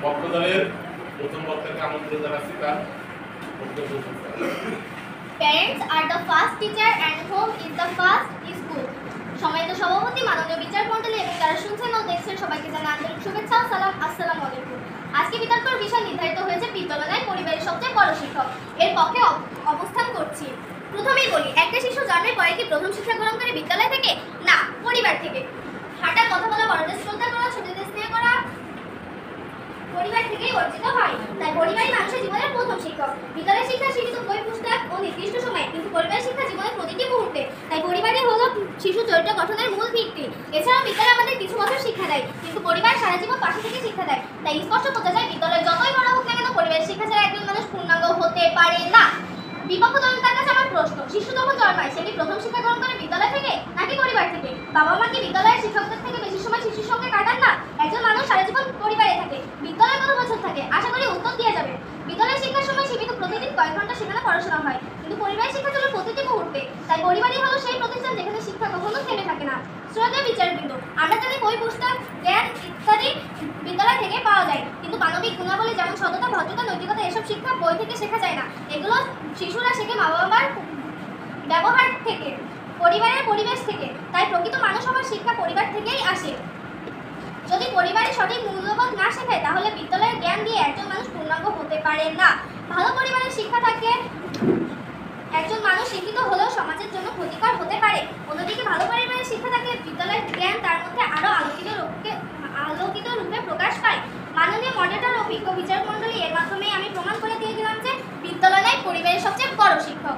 পক্ষদলের প্রথম বক্তাকে আমন্ত্রণ জানাচ্ছি তার বক্তব্য। Parents are the first teacher and home is the first school. সম্মানিত সভাপতি, মাননীয় বিচারক মণ্ডলী এবং যারা শুনছেন ও দেখছেন সবাইকে জানাই আন্তরিক শুভেচ্ছা ও সালাম। আসসালামু আলাইকুম। আজকে বিতর্কের বিষয় নির্ধারিত হয়েছে বিদ্যালয় পরিবারের সবচেয়ে বড় শিক্ষক। এর পক্ষে অবস্থান করছি। প্রথমেই বলি, একটা শিশু জন্মের পরে কি প্রথম শিক্ষা গ্রহণ করে বিদ্যালয় থেকে? না, পরিবার থেকে। হাঁটা, কথা বলা, বড়দের শ্রদ্ধা করা, ছোটদের স্নেহ করা পরিবার থেকেই অর্জিত হয়। তাই পরিবারই মানুষের জীবনের প্রথম শিক্ষক। বিদ্যালয়ের শিক্ষা সীমিত বই, পুস্তক ও নির্দিষ্ট সময়, কিন্তু পরিবারের শিক্ষা জীবনের প্রতিটি মুহূর্তে। তাই পরিবারই হলো শিশু চরিত্র গঠনের মূল ভিত্তি। এছাড়াও বিদ্যালয় আমাদের কিছু বছর শিক্ষা দেয়, কিন্তু পরিবার সারা জীবন পাশে থেকে শিক্ষা দেয়। তাই স্পষ্ট বোঝা যায়, বিদ্যালয় যতই বড় হোক না কেন, পরিবারের শিক্ষা ছাড়া একজন মানুষ পূর্ণাঙ্গ হতে পারে না। বিপক্ষ দলের কাছে আমার প্রশ্ন, শিশু যখন জন্মায় সে কি প্রথম শিক্ষা গ্রহণ করে বিদ্যালয় থেকে নাকি পরিবার থেকে? বাবা মা কি বিদ্যালয়ের শিক্ষকদের থেকে বেশি সময় শিশুর সঙ্গে কাটান না? একজন মানুষ সারা জীবন পরিবারে থাকে, বিদ্যালয়ে কত বছর থাকে? আশা করি উত্তর দিয়ে যাবে। বিদ্যালয়ের শিক্ষার সময় সীমিত, প্রতিদিন কয়েক ঘন্টা সেখানে পড়াশোনা হয়, কিন্তু পরিবারের শিক্ষা চলে প্রতিটি মুহূর্তে। তাই পরিবারই হলো সেই প্রতিষ্ঠান যেখানে শিক্ষা কখনো থেমে থাকে না। শ্রদ্ধেয় বিচারকবৃন্দ, আমরা জানি বই, পুস্তক, জ্ঞান ইত্যাদি বিদ্যালয় থেকে পাওয়া যায়, কিন্তু মানবিক গুণাবলী যেমন সততা, ভদ্রতা, নৈতিকতা এসব শিক্ষা বই থেকে শেখা যায় না। এগুলো শিশুরা শেখে মা বাবার ব্যবহার থেকে, পরিবারের পরিবেশ থেকে। তাই প্রকৃত মানুষ হওয়ার শিক্ষা পরিবার থেকেই আসে। যদি পরিবারে সঠিক মূল্যবোধ না শেখায়, তাহলে বিদ্যালয়ের জ্ঞান দিয়ে একজন মানুষ পূর্ণাঙ্গ হতে পারে না। ভালো পরিবারের শিক্ষা থাকে একজন মানুষ শিক্ষিত হলেও সমাজের জন্য ক্ষতিকর হতে পারে। অন্যদিকে ভালো পরিবারের শিক্ষা থাকলে বিদ্যালয়ের জ্ঞান তার মধ্যে আরো আলোকিত রূপে প্রকাশ পায়। মাননীয় মডারেটর ও বিজ্ঞ বিচারক মণ্ডলী, এর মাধ্যমে আমি প্রমাণ করে দিয়ে গেলাম যে বিদ্যালয় পরিবারের সবচেয়ে বড় শিক্ষক।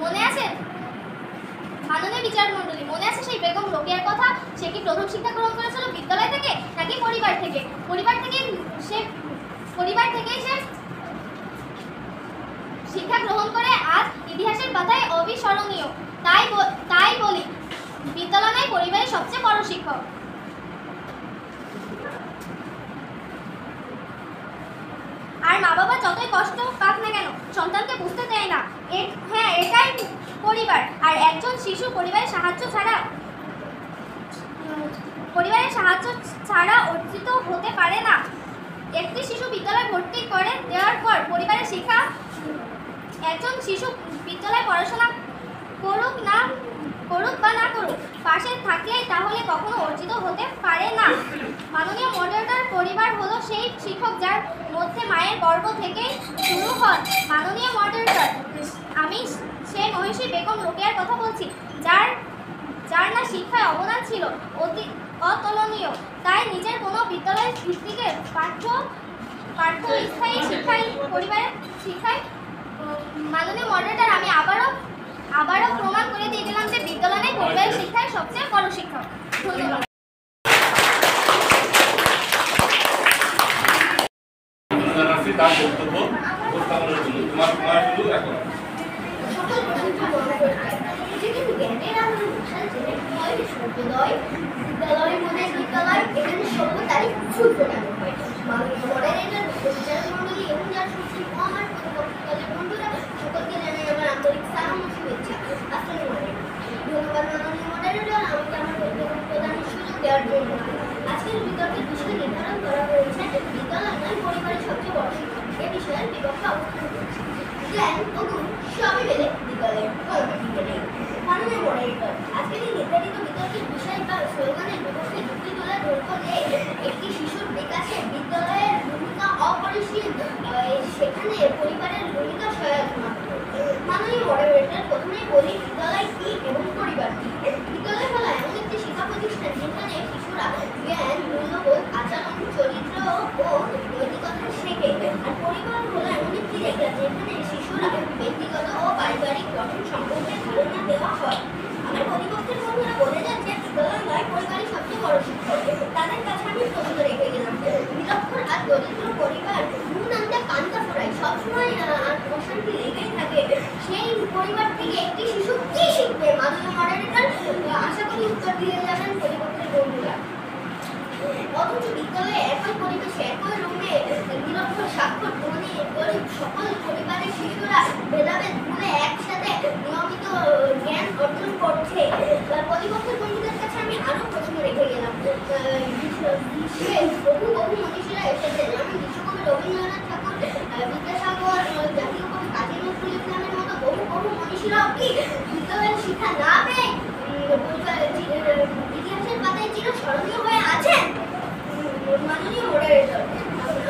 মনে আছে মাননীয় বিচারক মণ্ডলী, মনে আছে সেই বেগম রোকেয়ার কথা? সে কি প্রথম শিক্ষা গ্রহণ করেছিল বিদ্যালয় থেকে নাকি পরিবার থেকে? পরিবার থেকেই সে শিক্ষা গ্রহণ করে আজ ইতিহাসের পাতায় অবিস্মরণীয়। তাই বলি, বিদ্যালয় পরিবারের সবচেয়ে বড় শিক্ষক। আর মা বাবা যতই কষ্ট পাক না কেন, সন্তানকে বুঝতে দেয় না হ্যাঁ এটাই পরিবার। আর একজন শিশু পরিবারের সাহায্য ছাড়া অর্জিত হতে পারে না। একটি শিশু বিদ্যালয়ে ভর্তি করে দেওয়ার পর পরিবারের শিক্ষা, একজন শিশু বিদ্যালয়ে পড়াশোনা করুক বা না করুক, পাশে থাকলেই তাহলে কখনো অর্জিত হতে পারে না। মাননীয় মডারেটর, পরিবার হলো সেই শিক্ষক যার মধ্যে মায়ের গর্ভ থেকেই শুরু হয়। মাননীয় মডারেটর, আমি সেই মহিষী বেগম রোকেয়ার কথা বলছি, যার না শিক্ষায় অবদান ছিল অতুলনীয়। তাই নিজের কোনো বিদ্যালয় ভিত্তিকে পাঠ্য স্থায়ী শিক্ষায়, পরিবারের শিক্ষায়। মাননীয় মডারেটর, আমি আবারও প্রমাণ করে দিয়ে গেলাম যে বিদ্যালয় পরিবারের শিক্ষায় সবচেয়ে বড় শিক্ষক। ধন্যবাদ। তার বক্তব্য উপস্থাপনের জন্য তোমার শুরু এখন। বিদ্যালয়ের মধ্যে বিদ্যালয় এখানে সভ্যতারই সূত্রপাত হয়। মাননীয় মডারেটর, বিচারক মণ্ডলী এবং যারা শুনছেন আমার প্রতিপক্ষের বন্ধুরা, সকলকে জানাই আমার আন্তরিক সালাম ও শুভেচ্ছা। আসসালামু আলাইকুম। ধন্যবাদ মাননীয় মডারেটর আমাকে আমার বক্তব্য প্রদানের সুযোগ দেওয়ার জন্য। আজকের বিতর্কের বিষয় নির্ধারণ করা হয়েছে বিদ্যালয় নয় পরিবারের সবচেয়ে বড় শিক্ষক। এ বিষয়ের বিপক্ষে অবস্থান করছি। জ্ঞান ও গুণ সবই মিলে বিদ্যালয়ের বিদ্যালয়। মাননীয় মডারেটর, আজকের এই নির্ধারিত বিতর্কের বিষয় বা স্লোগানের বিপক্ষে যুক্তি তুলে ধরতে একটি শিশুর বিকাশে বিদ্যালয়ের ভূমিকা অপরিসীম, সেখানে পরিবারের ভূমিকা সহায়ক মাত্র। মাননীয় মডারেটর, প্রথমেই বলি বিদ্যালয় কি এবং পরিবার কি। বিদ্যালয় হলো এমন একটি শিক্ষা প্রতিষ্ঠান যেখানে শিশুরা জ্ঞান, মূল্যবোধ, আচরণ, চরিত্র ও নৈতিকতা শেখে। আর পরিবার হলো এমন একটি জায়গা যেখানে শিশুরা ব্যক্তিগত ও পারিবারিক গঠন সম্পর্কে ধারণা দেওয়া হয়। আমার প্রতিপক্ষের বন্ধুরা বলে যান যে বিদ্যালয় নয় পরিবারের সবচেয়ে বড় শিক্ষক। তাদের কাছে আমি প্রশ্ন রেখে গেলাম, নিরক্ষর আর দরিদ্র পরিবার নুন আনতে পান্তা ফোড়ায়, সবসময় অশান্তি লেগেই থাকে। সেই পরিবার থেকে একটি শিশু কি শিখবে? মাননীয় মডারেটর, আশা করি উত্তর দিয়ে যাবেন প্রতিপক্ষের বন্ধুরা। অথচ বিদ্যালয়ে একই পরিবেশে, একই রুমে নিরক্ষর, স্বাক্ষর, ধনী, গরিব সকল পরিবারের শিশুরা ভেদাভেদ ভুলে একসাথে নিয়মিত জ্ঞান অর্জন করছে। প্রতিপক্ষের বন্ধুদের কাছে আমি আরো প্রশ্ন রেখে গেলাম, বহু বহু মনীষীরা এসেছেন, যেমন বিশ্বকবি রবীন্দ্রনাথ ঠাকুর, বিদ্যাসাগর, জাতীয় কবি কাজী নজরুল ইসলামের মতো বহু বহু মনীষীরাও কি বিদ্যালয়ের শিক্ষা না পেয়ে ইতিহাসের পাতায় চিরস্মরণীয় হয়ে আছেন। মাননীয় মডারেটর,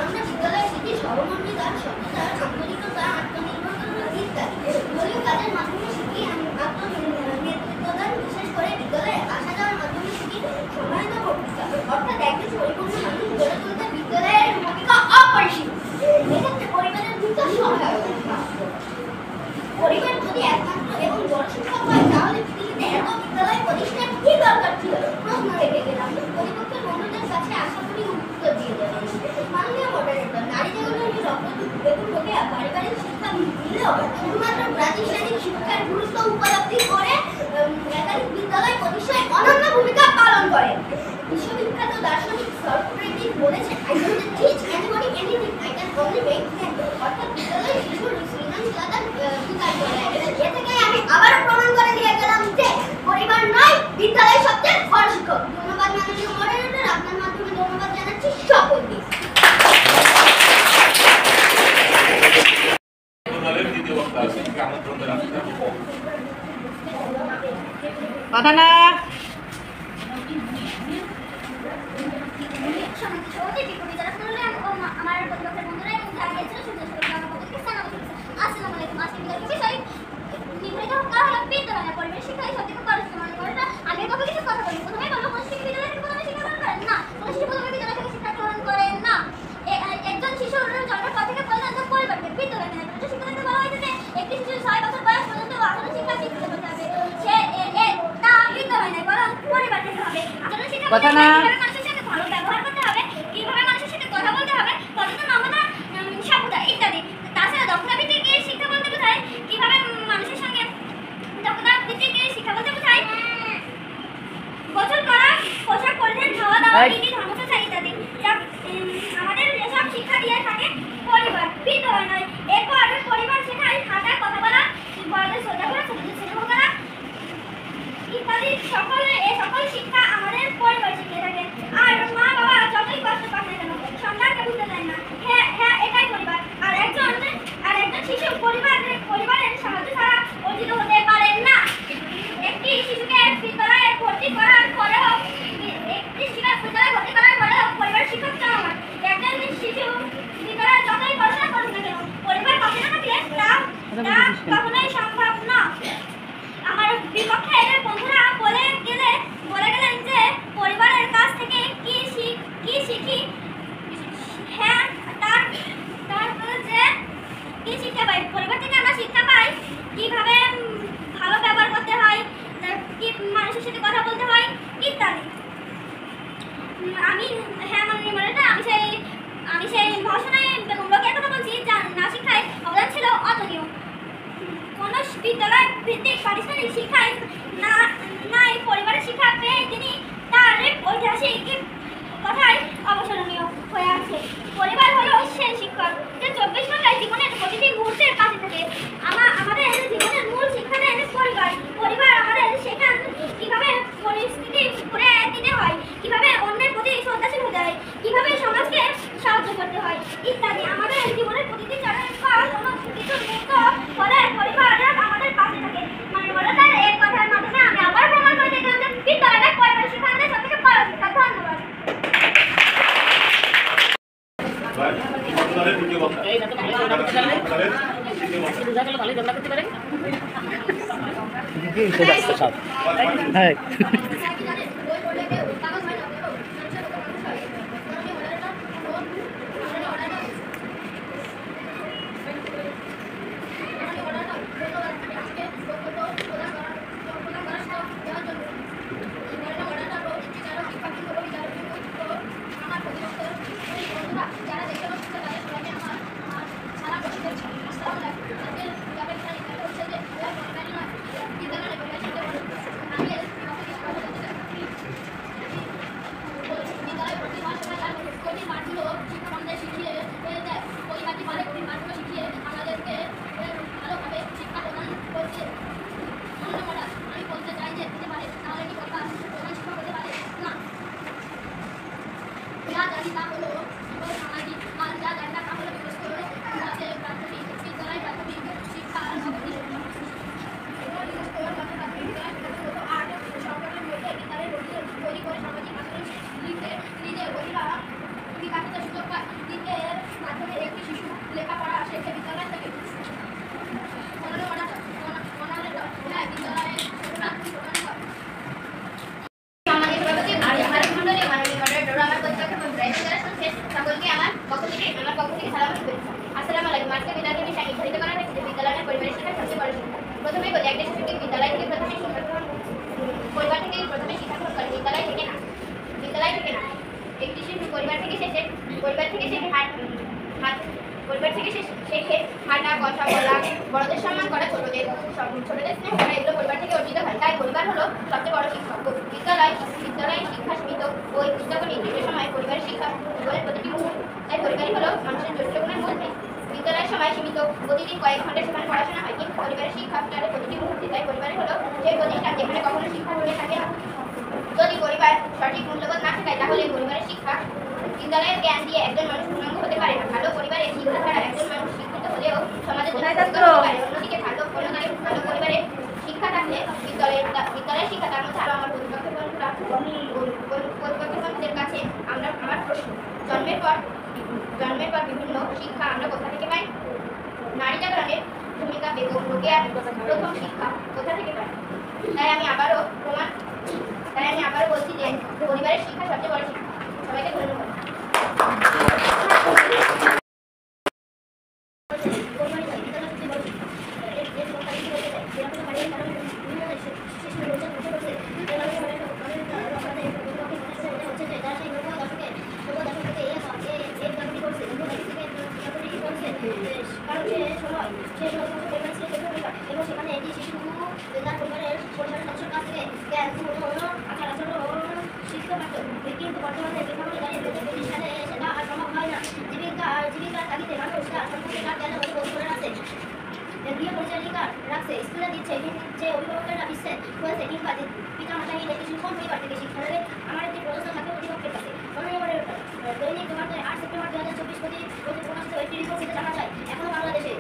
আমরা বিদ্যালয়ে শিখি সহমর্মিতা, সততা, আন্তরিকতা, আত্মনির্ভরতা ইত্যাদি। দলীয় কাজের মাধ্যমে শিখি আত্মনেতৃত্বদান, বিশেষ করে বিদ্যালয়ে আসা যাওয়ার মাধ্যমে শিখি সম্মানিত বক্তৃতা। অর্থাৎ একজন পরিপূর্ণ মানুষ গড়ে তুলতে বিদ্যালয়ের ভূমিকা অপরিসীম। এক্ষেত্রে পরিবারের ভূমিকা সহায়ক। পরিবার যদি একমাত্র এবং বড় শিক্ষক হয়, তাহলে পৃথিবীতে এত বিদ্যালয় প্রতিষ্ঠান কি দরকার ছিল? প্রশ্ন রেখে গেলাম। প্রতিপক্ষের বন্ধুদের কাছে আশা করি উত্তর দিয়ে দেবেন। মাননীয় মডারেটর, নারী জাগরণের রক্তদূত বেগম রোকেয়া পারিবারিক শিক্ষা দিলেও শুধুমাত্র প্রাতিষ্ঠানিক শিক্ষার গুরুত্ব উপলব্ধি করে একাধিক বিদ্যালয় প্রতিষ্ঠায় অনন্য ভূমিকা পালন করে। বিশ্ববিখ্যাত দার্শনিক সক্রেটিস বলেছেন, I don't teach anybody anything, I can only make them. অর্থাৎ বিদ্যালয় শিশুর সৃজনশীলতার বিকাশ ঘটায়। এ থেকে আমি আবারও প্রমাণ করে দিয়ে গেলাম যে পরিবার নয়, বিদ্যালয় সবচেয়ে বড় শিক্ষক। ধন্যবাদ মাননীয় মডারেটর, আপনার মাধ্যমে ধন্যবাদ জানাচ্ছি সকলকে। দ্বিতীয় বক্তা আছে, আমন্ত্রণ জানাচ্ছি। কথা না আমার প্রতিপক্ষের বন্ধুরা এবং যারা গিয়েছিল আসসালামু আলাইকুম। আজকে বিদ্যালয়ের বিষয় নির্ধারিত করা হলো বিদ্যালয়ের পরিবেশ শিক্ষা সত্যি করেছে। মনে করেন আগে কবে কিছু কথা বলি, প্রথমে বলবো কোন শিশু বিদ্যালয় থেকে প্রথমে শিক্ষা গ্রহণ করেন না, কোন শিশু প্রথমে বিদ্যালয় থেকে শিক্ষা গ্রহণ করেন না। একজন শিশুর জন্মের পর থেকে পর্যন্ত পরিবারকে বিদ্যালয় নেয়। শিক্ষা থেকে বলা হয়েছে যে একটি শিশু 6 বছর বয়স পর্যন্ত আধুনিক শিক্ষা শিখতে হবে, সে তা বিদ্যালয় নেয় বরং পরিবার থেকে হবে। আধুনিক শিক্ষা কথা না মানুষের সাথে ভালো ব্যবহার করতে হবে, কিভাবে মানুষের সাথে কথা বলতে হবে, কতটা নম্রতা, সভ্যতা ইত্যাদি। তাছাড়া দক্ষতা ভিত্তিক শিক্ষা বলতে বোঝায় কিভাবে মানুষের সঙ্গে দক্ষতা ভিত্তিক শিক্ষা বলতে বোঝায় গোসল করা, পোশাক পরিধান, খাওয়া দাওয়া, নীতি ধর্মচর্চা ইত্যাদি। আমাদের এসব শিক্ষা দিয়ে থাকে পরিবার, বিদ্যালয় নয়। এরপর পরিবার শেখায় হাঁটা, কথা বলা, বড়দের শ্রদ্ধা করা, ছোটদের স্নেহ করা ইত্যাদি। সকল শিক্ষা আমাদের পরিবার শিখিয়ে থাকে। আর মা বাবা যতই কষ্ট পাক না কেন সন্তানকে ভুলতে চায় না। হ্যাঁ, এটাই পরিবার। আর একজন শিশু পরিবারের সাহায্য ছাড়া অর্জিত হতে পারেন না। একটি শিশুকে বিদ্যালয়ে ভর্তি করার পরেও পরিবার শিক্ষক চলমান। একজন শিশু বিদ্যালয়ে যতই পড়াশোনা করুক না কেন পরিবার পাশে না থাকলে তা কখনোই সম্ভব না। আমার বিপক্ষে বন্ধুরা বলে গেলেন যে পরিবারের কাছ থেকে কি শিখি। হ্যাঁ, তারপরে যে কি শিক্ষা পাই, পরিবার থেকে আমরা শিক্ষা পাই কিভাবে ভালো ব্যবহার করতে হয়, কি মানুষের সাথে কথা বলতে হয় ইত্যাদি। আমি সেই ভাষণে বেগম রোকেয়ার কথা বলছি, যার না শিক্ষায় অবদান ছিল অতুলনীয়। কোন বিদ্যালয় ভিত্তিক প্রাতিষ্ঠানিক শিক্ষায় নাই পরিবারের শিক্ষা পেয়ে তিনি তার ঐতিহাসিক কথায় অবসরণীয় হয়ে আছে। পরিবার হলো সেই শিক্ষক যে 24 ঘন্টায় জীবনের প্রতিটি মুহূর্তে পাশে থাকে। আমাদের জীবনের মূল শিক্ষা দেন পরিবার। পরিবার আমাদের শেখান কিভাবে পরিস্থিতি ঘুরে দিতে হয়, কিভাবে অন্যের প্রতি শ্রদ্ধাশীল হতে হয়, কিভাবে সমাজকে সাহায্য করতে হয় ইত্যাদি। আমাদের জীবনের প্রতিটি চরণের পর কোনো কিছু মুক্ত হলে পরিবার আমাদের পাশে থাকে। মানে বলে তার এই কথার মাধ্যমে আমি আবার প্রমাণ করে দেখলাম যে বিদ্যালয়ে পরিবার শিক্ষা আমাদের সব থেকে বড় শিক্ষা। ধন্যবাদ। দ্বিতীয় বক্তা হ্যাঁ শিক্ষার্থী তা হলো সামাজিক আর যা জানা তা হলো প্রাথমিক বিদ্যালয় প্রাথমিক শিক্ষা তৈরি করে সামাজিক আচরণ নিজের অধিকার সুযোগ পায় নিজের মাধ্যমে একটি শিশু লেখাপড়া শেখে বিদ্যালয় থেকে প্রথমে বলি একটা শিশুকে বিদ্যালয় থেকে প্রথমে শিক্ষা পরিবার থেকে প্রথমে শিক্ষা গ্রহণ করে বিদ্যালয় থেকে না একটি শিশু পরিবার থেকে শেখে পরিবার থেকে শেখে হাঁটা কথা বলা বড়দের সম্মান করা ছোটদের স্নেহ করা এগুলো পরিবার থেকে অর্জিত হয় তাই পরিবার হলো সবচেয়ে বড় শিক্ষক বিদ্যালয় শিক্ষা সীমিত বই পুস্তক নির্দিষ্ট সময় পরিবারের শিক্ষা জীবনের প্রতিটি মুহূর্ত তাই পরিবারই হলো মানুষের চরিত্র গুণের মধ্যে বিদ্যালয়ের সময় সীমিত প্রতিদিন কয়েক ঘন্টা সেখানে পড়াশোনা হয় কিন্তু পরিবারের শিক্ষা তাদের প্রতিটি মুহূর্তে তাই পরিবারই হলো সেই প্রতিষ্ঠান যেখানে কখনো শিক্ষা হয়ে থাকে না যদি পরিবার সঠিক মূল্যবোধ না শেখায় তাহলে পরিবারের শিক্ষা বিদ্যালয়ের জ্ঞান দিয়ে একজন মানুষ পূর্ণাঙ্গ হতে পারে না ভালো পরিবারের শিক্ষা ছাড়া একজন মানুষ শিক্ষিত হলেও সমাজে অন্যদিকে ভালো পরিবারের শিক্ষা থাকলে বিদ্যালয়ের শিক্ষা তার মধ্যে আরো আমার প্রতিপক্ষের কাছে আমার প্রশ্ন জন্মের পর বিভিন্ন শিক্ষা আমরা কোথা থেকে পাই নারী জাগরণের ভূমিকা বেগম রোকেয়ার প্রথম শিক্ষা কোথা থেকে পাই তাই আমি আবারও বলছি যে পরিবারের শিক্ষা সবচেয়ে বড় শিক্ষা সবাইকে ধন্যবাদ কিন্তু বর্তমানে বেসরকারি প্রতিষ্ঠানে সেটা আর সম্ভব হয় না জীবিকার তাগিদে মানুষরা সম্পূর্ণ জ্ঞান করে আছে গৃহ পরিচালিকা রাখছে স্কুলে দিচ্ছে যে অভিভাবকেরা বিচ্ছেদ করেছে কিংবা পিতামাতাহীন একটি সুষম পরিবার থেকে শিক্ষা দেবে আমার একটি প্রশ্ন থাকে অধিপক্ষের কাছে দৈনিক তোমাদের 8 সেপ্টেম্বর 2024 প্রকাশিত একটি রিপোর্ট থেকে জানা যায় এখনো বাংলাদেশে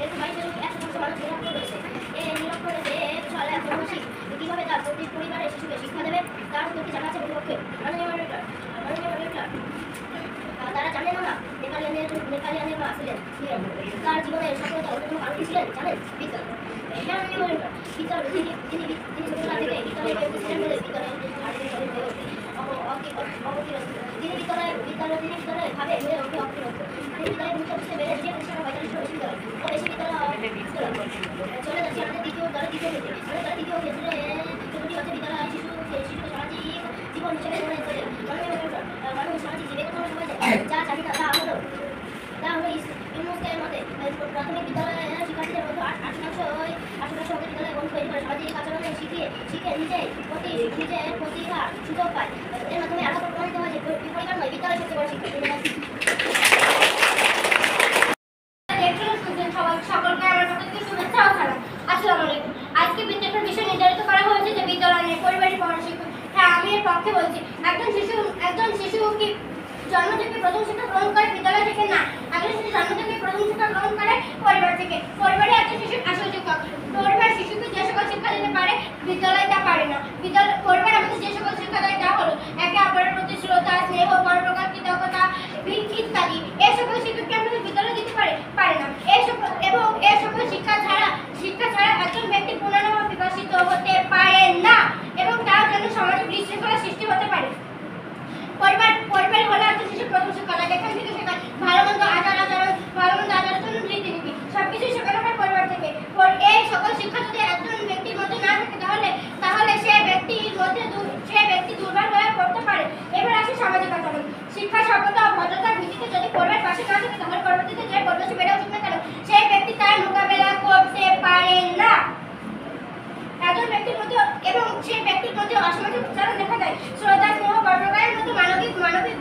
একটু 22% মানুষ নিরক্ষর রয়েছে এই নিরক্ষর দেশ চলে এখন কিভাবে তার প্রতি পরিবারের শিশুকে শিক্ষা দেবে তার উত্তরটি জানা আছে অধিপক্ষের তারা জানেন না নেকালিয়ানের মা ছিলেন তার জীবনের সফলতা অন্যতম কারণ ছিলেন জানেন বিদ্যালয় তিনি ছোটবেলা থেকে বিদ্যালয়ে ছিলেন বলে বিদ্যালয়ে ভাবে ঘুরে ওঠে অক্ষরত তিনি বিদ্যালয়ে ভূমিকা বুঝতে পেরে যে প্রতিষ্ঠান 45 বিদ্যালয় ও বেশি বিদ্যালয় চলে যাচ্ছে আমাদের দ্বিতীয় ক্ষেত্রে ছুটি হচ্ছে বিদ্যালয় শিশু সামাজিক জীবন হিসেবে গড়ে তোলে মানুষ সামাজিক জীবে কোনো সময় যা চাহিদা তা হলো ইউনেস্কোর মতে প্রাথমিক বিদ্যালয়ের শিক্ষার্থীদের মধ্যে 88% বিদ্যালয়ে বন্ধু তৈরি করে সামাজিক আচরণে শিখে নিজের প্রতিভা সুযোগ পায় এর মাধ্যমে আরও প্রমাণিত হয় যে পরিবার নয় বিদ্যালয় সবচেয়ে বড় শিক্ষা সকলকে আমার পক্ষ থেকে শুভেচ্ছা ও সালাম। আসসালামু আলাইকুম। আজকে বিদ্যালয়ের বিষয় নির্ধারিত করা হয়েছে যে বিদ্যালয়ের পরিবারের বড় শিক্ষক। হ্যাঁ, আমি এর পক্ষে বলছি একজন শিশু কি জন্ম থেকে প্রথম শিক্ষা গ্রহণ করে বিদ্যালয় থেকে না, একজন শিশু জন্ম থেকে প্রথম শিক্ষা গ্রহণ করে পরিবার থেকে। পরিবারে একজন শিশুর আসল শিক্ষক। পরিবার শিশুকে যে সকল শিক্ষা দিতে পারে বিদ্যালয় তা পারে না। পরিবার আমাদের যে সকল শিক্ষা দেয় তা হলো একে অপরের প্রতি শ্রদ্ধা, স্নেহ, পরোপকার, কৃতজ্ঞতা ইত্যাদি। এই সকল শিক্ষাকে আমাদের বিদ্যালয় দিতে পারে না। এই সকল শিক্ষা ছাড়া একজন ব্যক্তি পূর্ণাঙ্গভাবে বিকশিত হতে পারে না এবং তার জন্য সমাজে বিশৃঙ্খলা সৃষ্টি হতে পারে। পরিবার হলো একজন শিশুর প্রথম শিক্ষা। এখান থেকে শেখায় ভালো মন্দ আচরণ রীতিনীতি সবকিছু শেখানো হয় পরিবার থেকে। এই সকল শিক্ষা যদি একজন ব্যক্তির মধ্যে না থাকে তাহলে সে ব্যক্তি দুর্বল হয়ে পড়তে পারে। এবার আসে সামাজিক আচরণ। শিক্ষা, সভ্যতা ও ভদ্রতার ভিত্তিতে যদি পরিবার পাশে না থাকে তাহলে পরবর্তীতে যে পরিবেশে বেড়ে উঠুক না কেন সেই ব্যক্তি তার মোকাবেলা করতে পারে না। একজন ব্যক্তির মধ্যে এবং সেই ব্যক্তির মধ্যে অসামাজিক উচ্চারণ দেখা যায়। শ্রদ্ধা, স্নেহ, পরোপকারের মতো মানবিক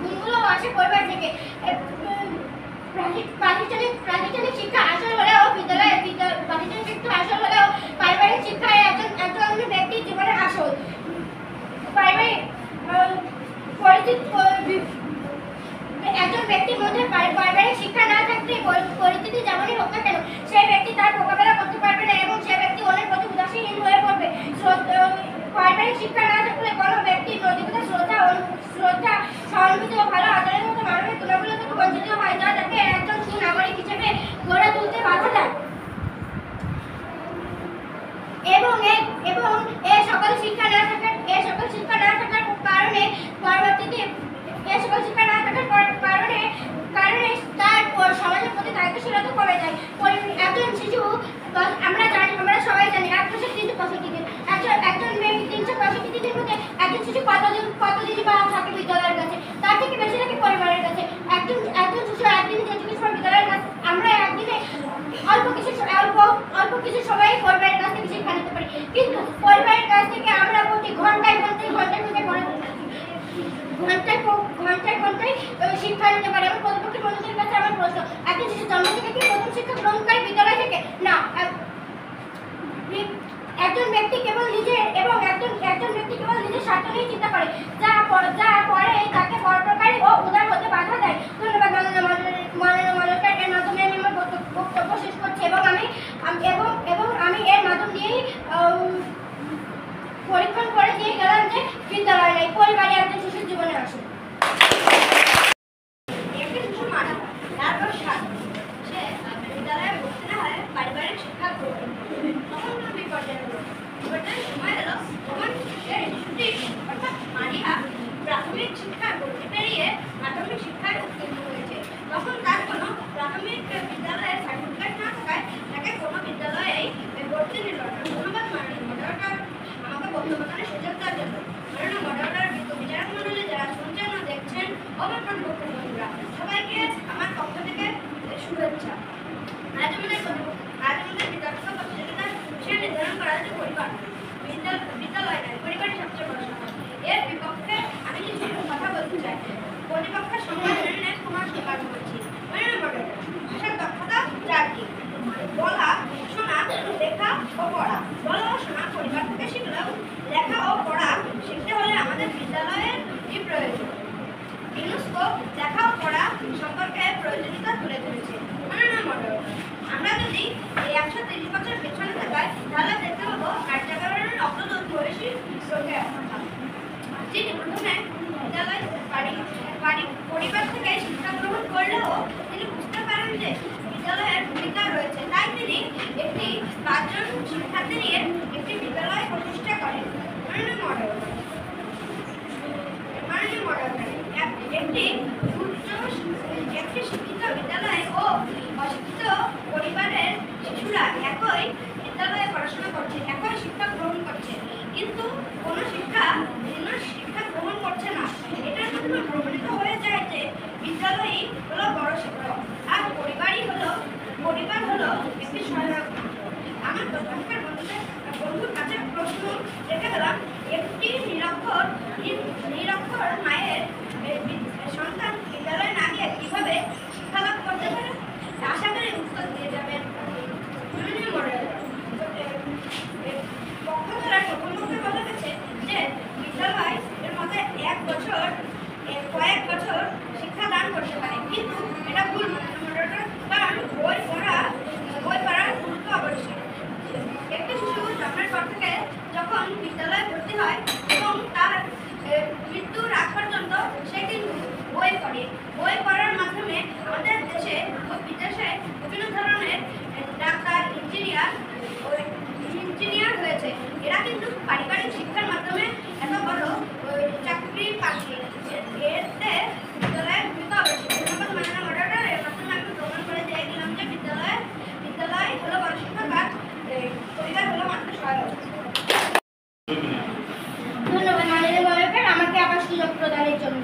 গুণগুলো আসে পরিবার থেকে। প্রাতিষ্ঠানিক শিক্ষা আসল হলেও প্রাতিষ্ঠানিক শিক্ষা আসল হলেও পারিবারিক শিক্ষা একজন ব্যক্তির জীবনের আসল। আমরা জানি, আমরা সবাই জানি 365 দিন। একজন ব্যক্তি 365 দিনের মধ্যে একজন শিশু কতদিন বা থাকে বিদ্যালয়ের কাছে, তার থেকে বেশি থাকে পরিবারের কাছে। একজন শিশু একদিন যে চিকিৎসা সময় বিদ্যালয়ের কাছে, আমরা একদিনে অল্প কিছু সময় পরিবারের কাছ থেকে শিক্ষা নিতে পারি, কিন্তু পরিবারের কাছ থেকে আমরা প্রতি ঘন্টায় শিক্ষা নিতে পারি। আমার প্রতিপক্ষের বন্ধুদের কাছে আমার প্রশ্ন, একজন শিশু জন্ম থেকে কি প্রথম শিক্ষা গ্রহণ করে বিদ্যালয় থেকে? না, একজন ব্যক্তি কেবল নিজের স্বার্থ নিয়ে চিন্তা করে, যা পরে তাকে পরোপকারী ও উদার হতে বাধা দেয়। ধন্যবাদ মাননীয় মডারেটর। এর মাধ্যমে আমি আমার বক্তব্য শেষ করছি এবং আমি এর মাধ্যম দিয়েই পরীক্ষণ করে দিয়ে গেলাম যে বিদ্যালয় নেই, পরিবারে একজন শিশুর জীবনে আসে। একটি শিশু মারা তারপর সে বিদ্যালয়ে ভর্তি না হয় পারিবারিক শিক্ষা গ্রহণ, তখন কোনো বিপর্যয় হলো। বিপর্যয়ের সময় এলো তখন শিশুটি অর্থাৎ মারিয়া প্রাথমিক শিক্ষা করতে পেরিয়ে মাধ্যমিক শিক্ষায় উত্তীর্ণ হয়েছে। তখন তার কোনো প্রাথমিক বিদ্যালয়ের সার্টিফিকেট না থাকায় তাকে কোনো বিদ্যালয়েই ভর্তি নিল না। ধন্যবাদ মাননীয় মডারেটর আমাকে বক্তব্য দানের সুযোগ দেওয়ার জন্য। মাননীয় মডারেটর, বিচারক মণ্ডলী যারা শুনছেন ও দেখছেন, আমার প্রতিপক্ষের বন্ধুরা, সবাইকে আমার পক্ষ থেকে শুভেচ্ছা। আজ আমাদের বিতর্ক প্রতিযোগিতার বিষয় নির্ধারণ করা হচ্ছে পরিবার। বিদ্যালয় নয়, পরিবারের সবচেয়ে বড় সম্পদ। এর বিপক্ষে আমি কিছু কথা বলতে চাই। প্রতিপক্ষের সম্মানে তোমার স্বীকার করছি। মাননীয় মডারেটর, ভাষার দক্ষতা 4টি: বলা, শোনা, লেখা ও পড়া। বলা ও শোনা পরিবার থেকে শিখলেও লেখা ও পড়া শিখতে হলে আমাদের বিদ্যালয়ের কি প্রয়োজন? ইউনেস্কো লেখা ও পড়া সম্পর্কে প্রয়োজনীয়তা তুলে ধরেছে। মাননীয় মডারেটর, আমরা যদি এই 130 বছর পেছনে তাকাই তাহলে দেখতে পাবো কার্যকরণের অগ্রদূত মনীষী রোকেয়া, যিনি প্রথমে বিদ্যালয় পরিবার থেকে শিক্ষা গ্রহণ করলেও তিনি বুঝতে পারেন যে বিদ্যালয়ের ভূমিকা রয়েছে, তাই তিনি একটি 5 জন শিক্ষার্থী নিয়ে একটি বিদ্যালয় প্রতিষ্ঠা করেন। মাননীয় মডারেটর, একটি শিক্ষিত বিদ্যালয় ও অশিক্ষিত পরিবারের শিশুরা একই বিদ্যালয়ে পড়াশোনা করছে, একই শিক্ষা গ্রহণ করছে, কিন্তু কোনো শিক্ষা গ্রহণ করছে না। এটার মাধ্যমে প্রমাণিত হয়ে যায় যে বিদ্যালয়ই হলো বড় শিক্ষক আর পরিবার হলো একটি সহায়ক। আমার প্রতিপক্ষের বন্ধুর কাছে প্রশ্ন রেখে দিলাম, একটি নিরক্ষর মায়ের সন্তান বিদ্যালয়ে না গিয়ে কিভাবে শিক্ষা লাভ করতে পারে? আশা করি উত্তর দিয়ে যাবেন। পক্ষ দ্বারা প্রথমত বলা গেছে যে বিদ্যালয় এর মধ্যে কয়েক বছর শিক্ষা দান করতে পারে, কিন্তু এটা ভুল। কারণ বই পড়ার গুরুত্ব অবশ্যই। একটি শিশু জন্মের পর থেকে যখন বিদ্যালয়ে ভর্তি হয় এবং তার মৃত্যুর আগ পর্যন্ত সে কিন্তু বই পড়ে। বই পড়ার মাধ্যমে আমাদের দেশে ও বিদেশে বিভিন্ন ধরনের ডাক্তার, ইঞ্জিনিয়ার হয়েছে। এরা কিন্তু পারিবারিক শিক্ষার মাধ্যমে এত বড় চাকরি পাচ্ছে। এতে বিদ্যালয়ের ভূমিকা অবশ্যই। ধন্যবাদ মাননীয় মডারেটর। এর মাধ্যমে আমি প্রমাণ করে দিয়ে গেলাম যে বিদ্যালয় হলো বড় শিক্ষক আর পরিবার হলো মাত্র সহায়ক। ধন্যবাদ মাননীয় মডারেটর আমাকে আবার সুযোগ প্রদানের জন্য।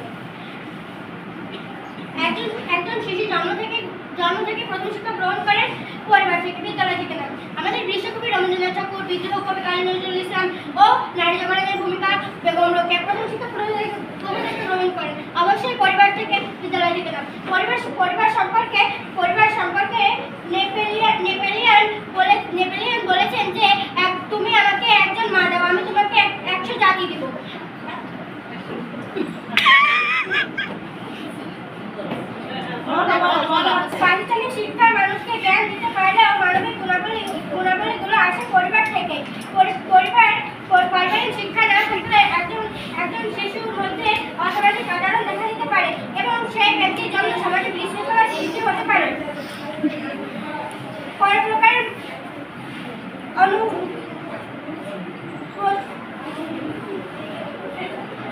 একজন শিশু জন্ম থেকে প্রথম শিক্ষা গ্রহণ করেন পরিবার থেকে, বিদ্যালয় থেকে না। আমাদের বিশ্বকবি রবীন্দ্রনাথ ঠাকুর, বিদ্রোহ কবি কাজী নজরুল ইসলাম ও নারী জাগরণের ভূমিকা বেগম রোকেয়া প্রথম শিক্ষা গ্রহণ করেন অবশ্যই পরিবার থেকে, বিদ্যালয় থেকে না। পরিবার সম্পর্কে নেপোলিয়ন বলেছেন যে তুমি আমাকে একজন মা দাও, আমি তোমাকে 100 জাতি দিব। পাকিস্তানি শিক্ষার মানুষকে জ্ঞান দিতে পারলেও মানবিক গুণাবলীগুলো আসে পরিবার থেকে। পারিবারিক শিক্ষা না থাকলে একজন শিশুর মধ্যে অসামাজিক আচরণ দেখা দিতে পারে এবং সেই ব্যক্তির জন্য সমাজে বিশৃঙ্খলা সৃষ্টি হতে পারে।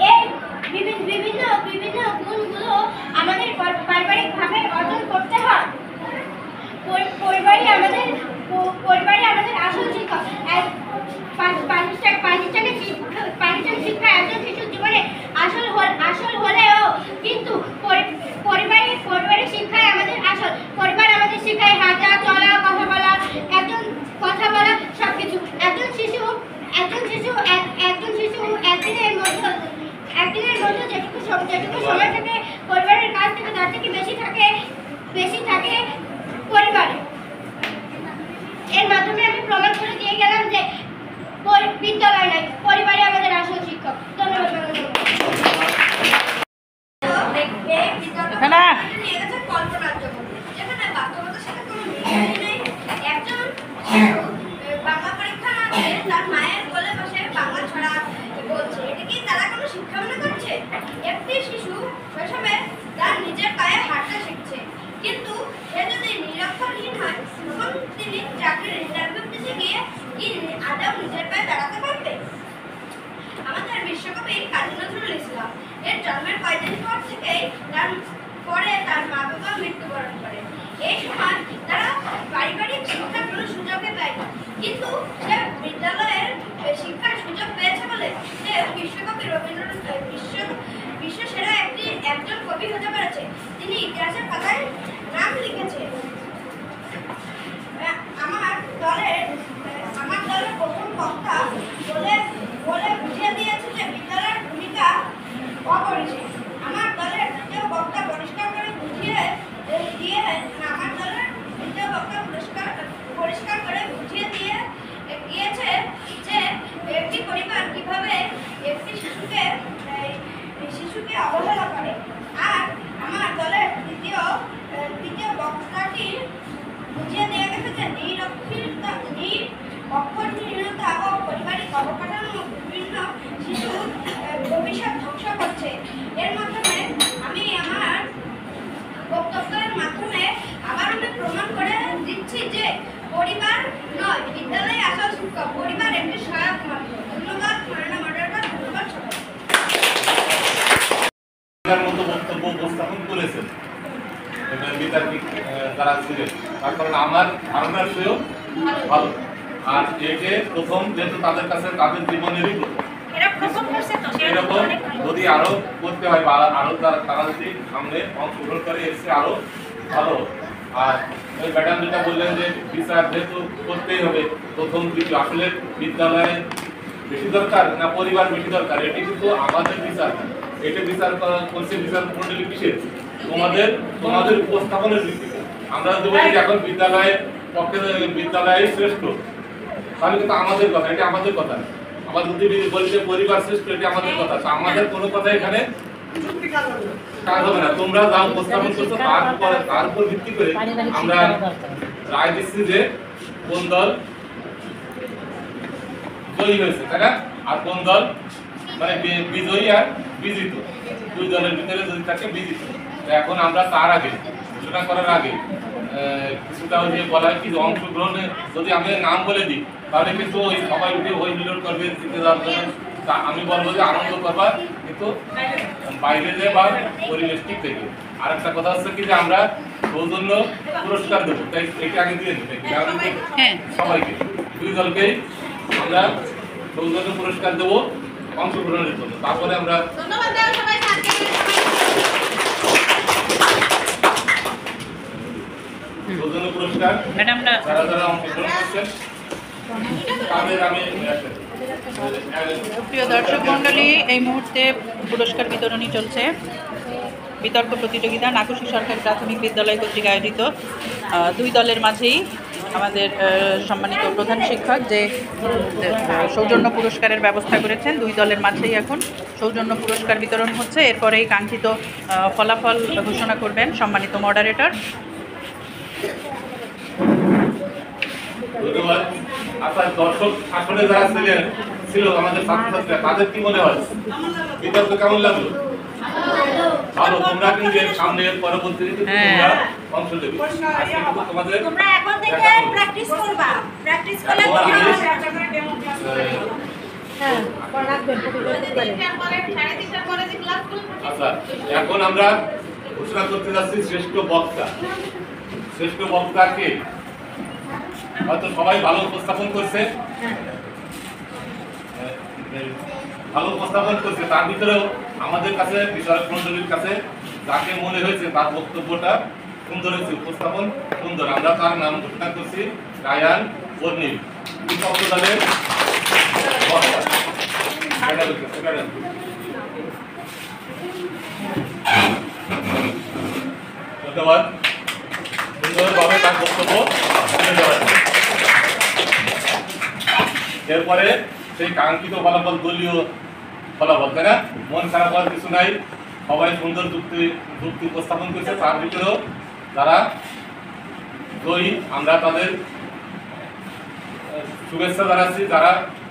এই বিভিন্ন গুণগুলো আমাদের পারিবারিকভাবে অর্জন করতে হয়। পরিবারই আমাদের পরিবারই আমাদের আসল শিক্ষক। প্রাতিষ্ঠানিক শিক্ষা একজন শিশুর জীবনে আসল হলেও কিন্তু পরিবারের শিক্ষাই আমাদের আসল। পরিবার আমাদের শিক্ষায় হাঁটা, চলা, কথা বলা সবকিছু। একজন শিশু একদিনের মধ্যে যেটুকু সময় থাকে পরিবারের কাছ থেকে তার থেকে বেশি থাকে পরিবারে। এর মাধ্যমে আমি প্রমাণ করে দিয়ে গেলাম যে বিদ্যালয় নাই, পরিবারই আমাদের আসল শিক্ষক। ধন্যবাদ। কল্পনার জগৎ, যেখানে বাস্তবতার সাথে কোনো মিল নেই। একজন বাংলা পরীক্ষা না দিয়ে তার মায়ের কোলে বসে বাংলা ছড়া বলছে, এটা কি তারা কোনো শিক্ষা মনে করছে? একটি শিশু শৈশবে তার নিজের পায়ে হাঁটতে শিখছে, কিন্তু সে যদি নিরক্ষরহীন হয় তখন তিনি চাকরির ইন্টারভিউ দিতে গিয়ে কি আদৌ নিজের পায়ে দাঁড়াতে পারবে? আমাদের বিশ্বকবি কাজী নজরুল ইসলাম এর জন্মের কয়েকদিন পর থেকেই তার মা বাবা মৃত্যুবরণ করে। এই সময় তারা পারিবারিক শিক্ষার কোনো সুযোগই পায়নি, কিন্তু সে বিদ্যালয়ের শিক্ষার সুযোগ পেয়েছে বলে সে বিশ্বকবি রবীন্দ্রনাথ বিশ্বসেরা একজন কবি হতে পেরেছে। তিনি ইতিহাসের পাতায় নাম লিখেছে। আমার দলের প্রথম বক্তা বলে বুঝিয়ে দিয়েছে যে বিদ্যালয়ের ভূমিকা অপরিসীম। আমার দলের দ্বিতীয় বক্তা পরিষ্কার করে বুঝিয়ে দিয়ে গিয়েছে যে একটি পরিবার কিভাবে একটি শিশুকে অবহেলা করে। আর আমার দলের দ্বিতীয় বক্তাটি বুঝিয়ে দিয়ে গেছে যে অক্ষরহীনতা ও পারিবারিক অবকাঠামো বিভিন্ন শিশুর ভবিষ্যৎ ধ্বংস করছে। এর মাধ্যমে আমি আমার বক্তব্যের মাধ্যমে আবার আমি প্রমাণ করে দিচ্ছি যে পরিবার নয়, বিদ্যালয়ে আসল শিক্ষক। পরিবার একটি সহায়ক মাত্র। ধন্যবাদ মাননীয় মডারেটর, ধন্যবাদ সবাই। মতো বক্তব্য উপস্থাপন করেছেন বিতার্কিক যারা ছিলেন, তার কারণ আমার ধারণার চেয়েও ভালো। আর একে প্রথম যেহেতু তাদের কাছে তাদের জীবনেরই এরকম যদি আরো করতে হয় বা আরো তারা যদি সামনে অংশগ্রহণ করে এসে আরো ভালো। আর ওই ম্যাডাম যেটা বললেন যে বিচার যেহেতু করতেই হবে, প্রথম কিছু আসলে বিদ্যালয়ে বেশি দরকার না পরিবার বেশি দরকার, এটি কিন্তু আমাদের বিচার। এটা বিচার করছে বিচার মন্ডলী কিসের? তোমাদের উপস্থাপনের ভিত্তিতে। আমরা যদি বলি এখন বিদ্যালয়ের পক্ষে বিদ্যালয় শ্রেষ্ঠ, তাহলে কিন্তু আমাদের কথা, এটা আমাদের কথা। আবার যদি বলি যে পরিবার শ্রেষ্ঠ, এটা আমাদের কথা। তো আমাদের কোনো কথা এখানে কাজ হবে না। তোমরা যা উপস্থাপন করছো তার উপর ভিত্তি করে আমরা রায় দিচ্ছি যে কোন দল জয়ী হয়েছে, তাই না? আর কোন দল মানে বিজয়ী আর বিজিত, দুই দলের ভিতরে যদি থাকে বিজিত। এখন আমরা তার আগে ঘোষণা করার আগে কিছুটা ওই বলা হয় কি অংশগ্রহণে যদি আমি নাম বলে দিই তাহলে কিন্তু ওই সবাই উঠে ওই মিলন করবে জিতে যাওয়ার জন্য। আমি বলবো যে আনন্দ করবার, কিন্তু বাইরে যে বা পরিবেশ ঠিক থেকে। আর একটা কথা হচ্ছে কি যে আমরা সৌজন্য পুরস্কার দেবো, তাই এটা আগে দিয়ে দিতে সবাইকে, দুই দলকেই আমরা সৌজন্য পুরস্কার দেবো অংশগ্রহণের জন্য। তারপরে আমরা সৌজন্য পুরস্কার যারা যারা অংশগ্রহণ করছেন তাদের আমি প্রিয় দর্শক মণ্ডলী, এই মুহূর্তে পুরস্কার বিতরণী চলছে। বিতর্ক প্রতিযোগিতা নাকুশী সরকারি প্রাথমিক বিদ্যালয় কর্তৃক আয়োজিত। দুই দলের মাঝেই আমাদের সম্মানিত প্রধান শিক্ষক যে সৌজন্য পুরস্কারের ব্যবস্থা করেছেন, দুই দলের মাঝেই এখন সৌজন্য পুরস্কার বিতরণ হচ্ছে। এরপরেই কাঙ্ক্ষিত ফলাফল ঘোষণা করবেন সম্মানিত মডারেটর। ধন্যবাদ। আচ্ছা, দর্শক আসলে যারা ছিল আমাদের ছাত্রছাত্রীরা, তাদের কি মনে হয় বিতর্ক কেমন লাগলো? ভালো। তোমরা কিন্তু এর সামনে পরবর্তীতে তোমরা অংশ নেবে। আজকে কিন্তু তোমরা এখন থেকে প্র্যাকটিস করবা, প্র্যাকটিস করলে আচ্ছা, এখন আমরা ঘোষণা করতে যাচ্ছি শ্রেষ্ঠ বক্তা। শ্রেষ্ঠ বক্তা কে? হয়তো সবাই ভালো উপস্থাপন করছে, ভালো উপস্থাপন করছে, তার ভিতরেও আমাদের কাছে বিচারক মণ্ডলীর কাছে যাকে মনে হয়েছে তার বক্তব্যটা সুন্দর হয়েছে, উপস্থাপন সুন্দর, আমরা তার নাম ঘোষণা করছি রায়ান বর্ণিল, বিপক্ষ দলের ধন্যবাদ। সুন্দরভাবে তার বক্তব্য তুলে ধরেন। এরপরে সেই কাঙ্ক্ষিত ফলাফল, দলীয় ফলাফল, তাই না? মন খারাপ হওয়ার কিছু নাই, সবাই সুন্দর যুক্তি উপস্থাপন করছে। তার ভিতরেও যারা জয়ী আমরা তাদের শুভেচ্ছা জানাচ্ছি, যারা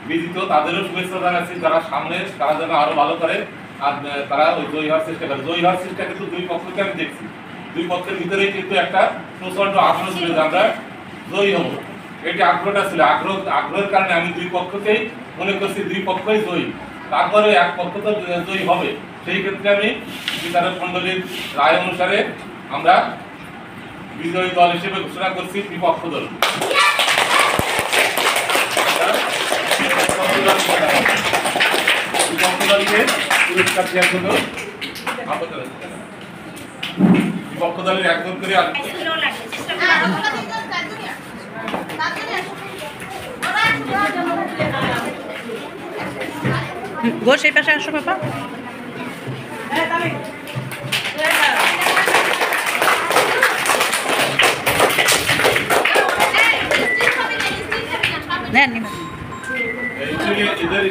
বিজিত তাদেরও শুভেচ্ছা জানাচ্ছি, যারা সামনে তারা যেন আরো ভালো করে আর তারা ওই জয়ী হওয়ার চেষ্টা করে। জয়ী হওয়ার চেষ্টা কিন্তু দুই পক্ষকে আমি দেখছি, দুই পক্ষের ভিতরেই কিন্তু একটা প্রচন্ড আগ্রহ ছিল যে আমরা জয়ী হব, এটি আগ্রহটা ছিল। আগ্রহের কারণে আমি দুই পক্ষকেই মনে করছি দুই পক্ষই জয়ী, তারপরে এক পক্ষ তো জয়ী হবে। সেই ক্ষেত্রে আমি বিচারক মণ্ডলীর রায় অনুসারে আমরা বিজয়ী দল হিসেবে ঘোষণা করছি বিপক্ষ দল। বিপক্ষ দলকে পুরস্কার দেওয়ার জন্য বিপক্ষ দলের একজন করে ঘোষ এই পাশে আসো বাবা। নেন এদের